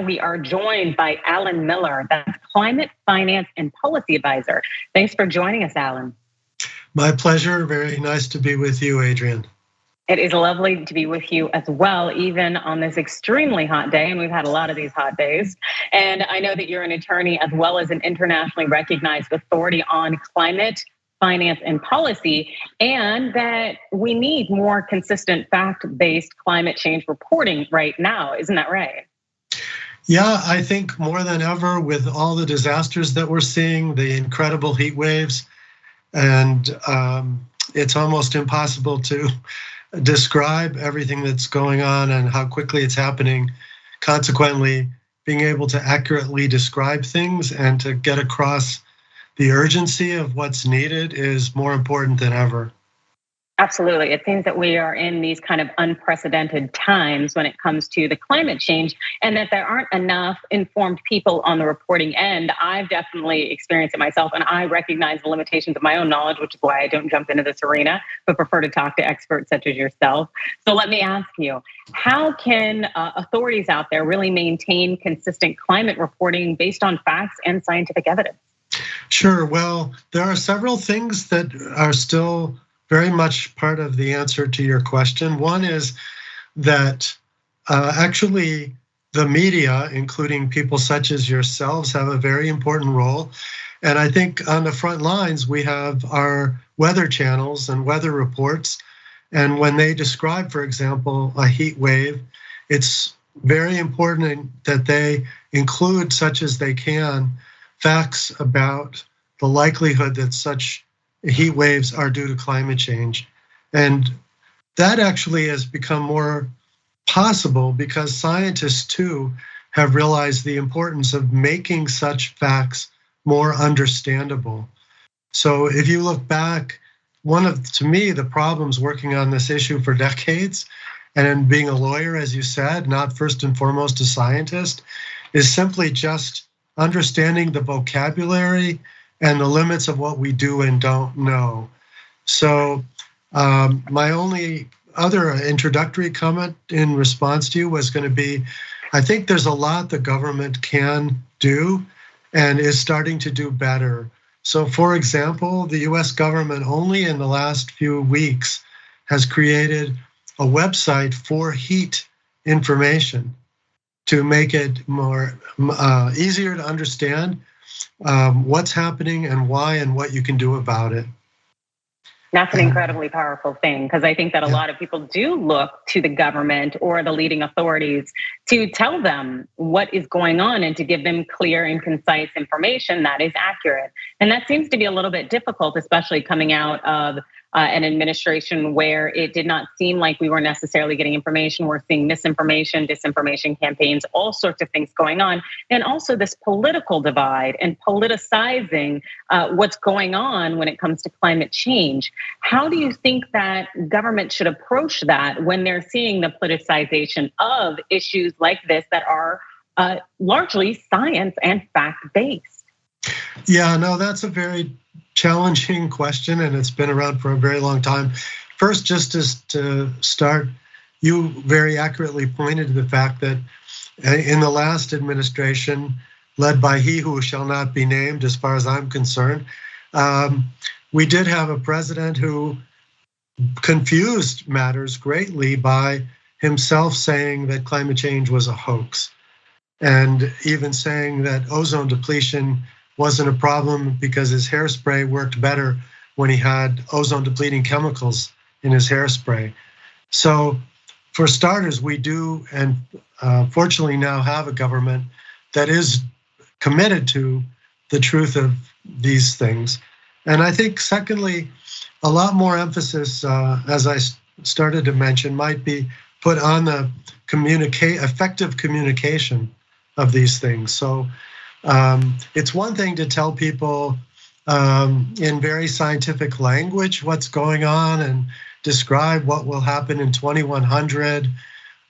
we are joined by Alan Miller, that's Climate Finance and Policy Advisor. Thanks for joining us, Alan. My pleasure. Very nice to be with you, Adrienne. It is lovely to be with you as well, even on this extremely hot day, and we've had a lot of these hot days. And I know that you're an attorney as well as an internationally recognized authority on climate finance and policy, and that we need more consistent fact-based climate change reporting right now. Isn't that right? Yeah, I think more than ever with all the disasters that we're seeing, the incredible heat waves, and it's almost impossible to describe everything that's going on and how quickly it's happening. Consequently, being able to accurately describe things and to get across the urgency of what's needed is more important than ever. Absolutely. It seems that we are in these kind of unprecedented times when it comes to the climate change, and that there aren't enough informed people on the reporting end. I've definitely experienced it myself, and I recognize the limitations of my own knowledge, which is why I don't jump into this arena, but prefer to talk to experts such as yourself. So let me ask you, how can authorities out there really maintain consistent climate reporting based on facts and scientific evidence? Sure. Well, there are several things that are still very much part of the answer to your question. One is that actually the media, including people such as yourselves, have a very important role. And I think on the front lines, we have our weather channels and weather reports. And when they describe, for example, a heat wave, it's very important that they include, such as they can, facts about the likelihood that such heat waves are due to climate change. And that actually has become more possible because scientists too have realized the importance of making such facts more understandable. So if you look back, to me, the problems working on this issue for decades, and being a lawyer, as you said, not first and foremost a scientist, is simply just understanding the vocabulary and the limits of what we do and don't know. So my only other introductory comment in response to you was going to be, I think there's a lot the government can do and is starting to do better. So for example, the US government only in the last few weeks has created a website for heat information to make it more easier to understand what's happening and why and what you can do about it. That's an incredibly powerful thing, because I think that a lot of people do look to the government or the leading authorities to tell them what is going on and to give them clear and concise information that is accurate. And that seems to be a little bit difficult, especially coming out of an administration where it did not seem like we were necessarily getting information. We're seeing misinformation, disinformation campaigns, all sorts of things going on. And also this political divide and politicizing what's going on when it comes to climate change. How do you think that government should approach that when they're seeing the politicization of issues like this that are largely science and fact-based? Yeah, no, that's a very challenging question, and it's been around for a very long time. First, just to start, you very accurately pointed to the fact that in the last administration, led by he who shall not be named, as far as I'm concerned, we did have a president who confused matters greatly by himself saying that climate change was a hoax, and even saying that ozone depletion wasn't a problem because his hairspray worked better when he had ozone depleting chemicals in his hairspray. So for starters, we do, and fortunately now have a government that is committed to the truth of these things. And I think secondly, a lot more emphasis, as I started to mention, might be put on the effective communication of these things. So it's one thing to tell people in very scientific language what's going on and describe what will happen in 2100,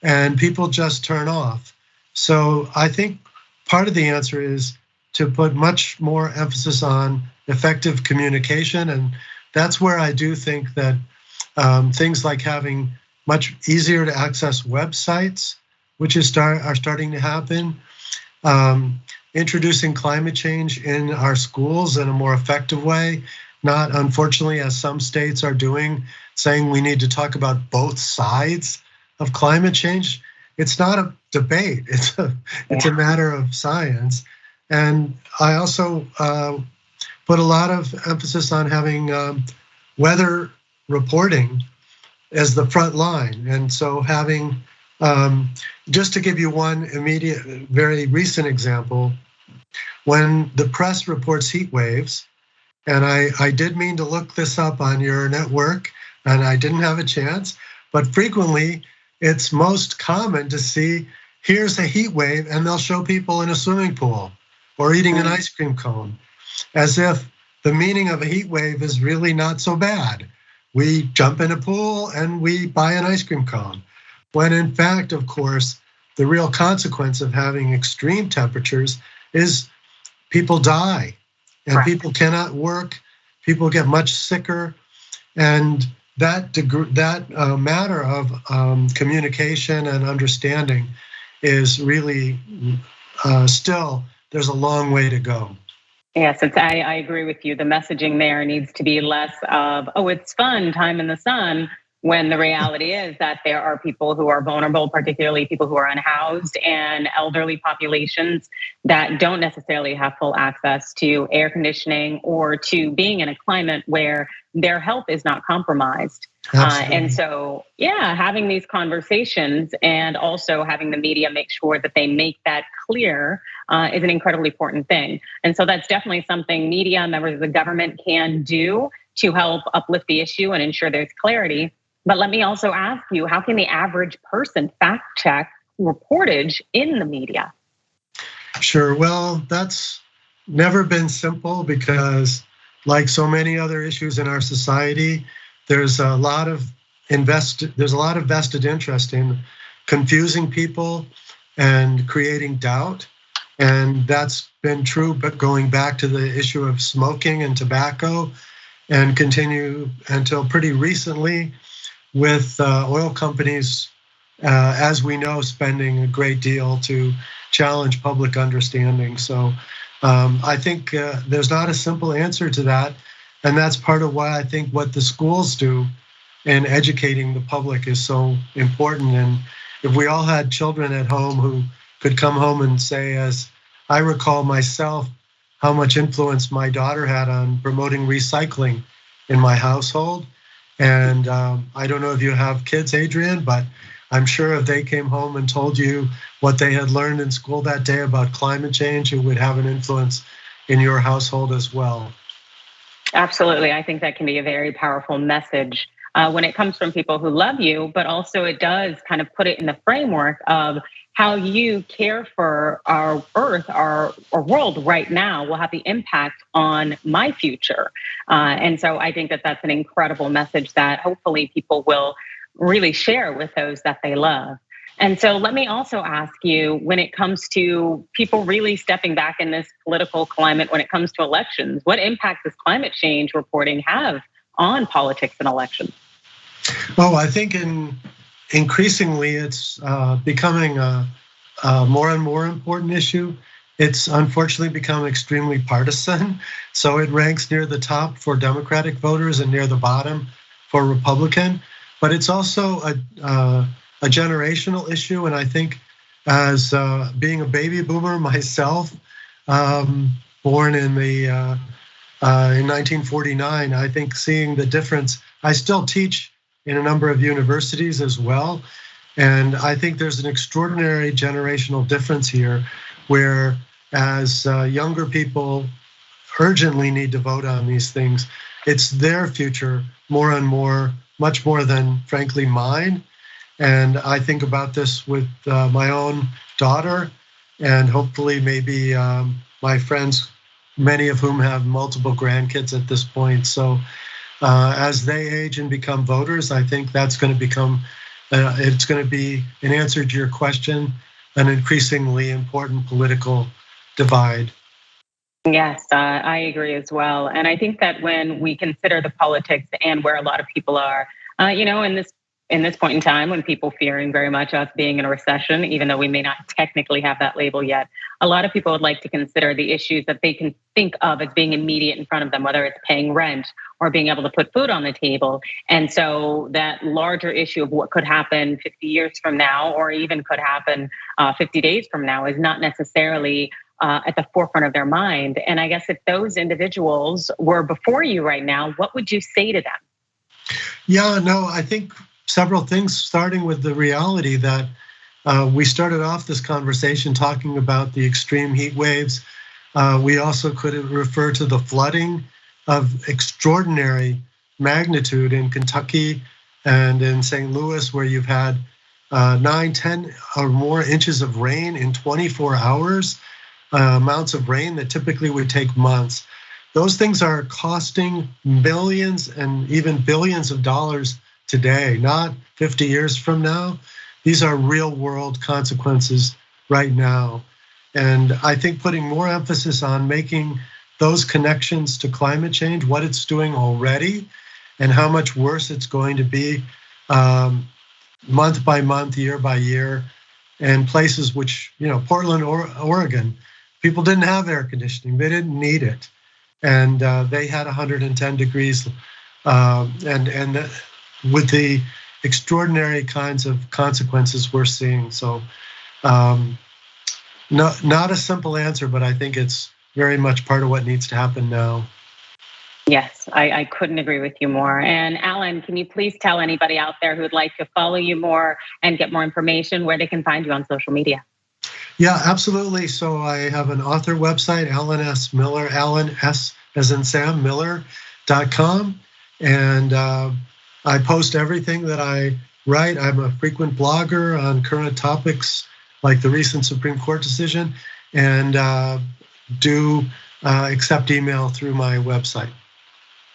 and people just turn off. So I think part of the answer is to put much more emphasis on effective communication, and that's where I do think that things like having much easier to access websites, which are starting to happen, introducing climate change in our schools in a more effective way, not unfortunately as some states are doing, saying we need to talk about both sides of climate change. It's not a debate, it's a matter of science. And I also put a lot of emphasis on having weather reporting as the front line. And so having, just to give you one immediate, very recent example, when the press reports heat waves, and I did mean to look this up on your network, and I didn't have a chance, but frequently it's most common to see, here's a heat wave, and they'll show people in a swimming pool or eating an ice cream cone, as if the meaning of a heat wave is really not so bad. We jump in a pool and we buy an ice cream cone. When in fact, of course, the real consequence of having extreme temperatures is people die and people cannot work, people get much sicker. And that matter of communication and understanding is really still, there's a long way to go. Yes, I agree with you. The messaging there needs to be less of, oh, it's fun, time in the sun, when the reality is that there are people who are vulnerable, particularly people who are unhoused and elderly populations that don't necessarily have full access to air conditioning or to being in a climate where their health is not compromised. And so, having these conversations and also having the media make sure that they make that clear is an incredibly important thing. And so that's definitely something media, members of the government can do to help uplift the issue and ensure there's clarity. But let me also ask you, how can the average person fact check reportage in the media? Sure, well, that's never been simple because like so many other issues in our society, there's a lot of vested interest in confusing people and creating doubt. And that's been true, but going back to the issue of smoking and tobacco and continue until pretty recently with oil companies, as we know, spending a great deal to challenge public understanding. So I think there's not a simple answer to that. And that's part of why I think what the schools do in educating the public is so important. And if we all had children at home who could come home and say, as I recall myself, how much influence my daughter had on promoting recycling in my household. And I don't know if you have kids, Adrienne, but I'm sure if they came home and told you what they had learned in school that day about climate change, it would have an influence in your household as well. Absolutely. I think that can be a very powerful message when it comes from people who love you, but also it does kind of put it in the framework of how you care for our earth, our world right now will have the impact on my future. And so I think that that's an incredible message that hopefully people will really share with those that they love. And so let me also ask you, when it comes to people really stepping back in this political climate, when it comes to elections, what impact does climate change reporting have on politics and elections? Oh, I think increasingly it's becoming a more and more important issue. It's unfortunately become extremely partisan. So it ranks near the top for Democratic voters and near the bottom for Republican. But it's also a generational issue. And I think as being a baby boomer myself, born in 1949, I think seeing the difference, I still teach in a number of universities as well. And I think there's an extraordinary generational difference here where as younger people urgently need to vote on these things, it's their future more and more, much more than frankly mine. And I think about this with my own daughter and hopefully maybe my friends, many of whom have multiple grandkids at this point. So as they age and become voters, I think that's going to become, it's going to be, in answer to your question, an increasingly important political divide. Yes, I agree as well. And I think that when we consider the politics and where a lot of people are, in this point in time, when people fearing very much us being in a recession, even though we may not technically have that label yet, a lot of people would like to consider the issues that they can think of as being immediate in front of them, whether it's paying rent or being able to put food on the table. And so that larger issue of what could happen 50 years from now, or even could happen 50 days from now, is not necessarily at the forefront of their mind. And I guess if those individuals were before you right now, what would you say to them? Yeah, no, I think several things, starting with the reality that we started off this conversation talking about the extreme heat waves. We also could refer to the flooding of extraordinary magnitude in Kentucky and in St. Louis, where you've had 9, 10 or more inches of rain in 24 hours, amounts of rain that typically would take months. Those things are costing millions and even billions of dollars today, not 50 years from now. These are real world consequences right now. And I think putting more emphasis on making those connections to climate change, what it's doing already, and how much worse it's going to be month by month, year by year, and places which, Portland, Oregon, people didn't have air conditioning, they didn't need it. And they had 110 degrees, and with the extraordinary kinds of consequences we're seeing. So not a simple answer, but I think it's very much part of what needs to happen now. Yes, I couldn't agree with you more. And Alan, can you please tell anybody out there who would like to follow you more and get more information where they can find you on social media? Yeah, absolutely. So I have an author website, Alan S. Miller, Alan S. as in Sam, Miller.com. And I post everything that I write. I'm a frequent blogger on current topics like the recent Supreme Court decision, and do accept email through my website.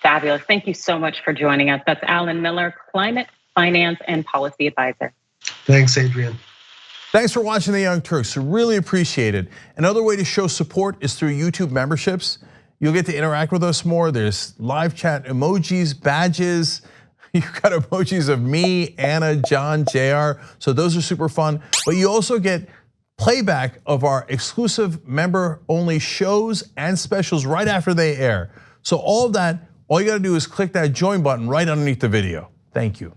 Fabulous. Thank you so much for joining us. That's Alan Miller, Climate, Finance, and Policy Advisor. Thanks, Adrienne. Thanks for watching The Young Turks. Really appreciate it. Another way to show support is through YouTube memberships. You'll get to interact with us more. There's live chat emojis, badges. You've got emojis of me, Anna, John, JR. So those are super fun. But you also get playback of our exclusive member-only shows and specials right after they air. So all of that, all you gotta do is click that join button right underneath the video. Thank you.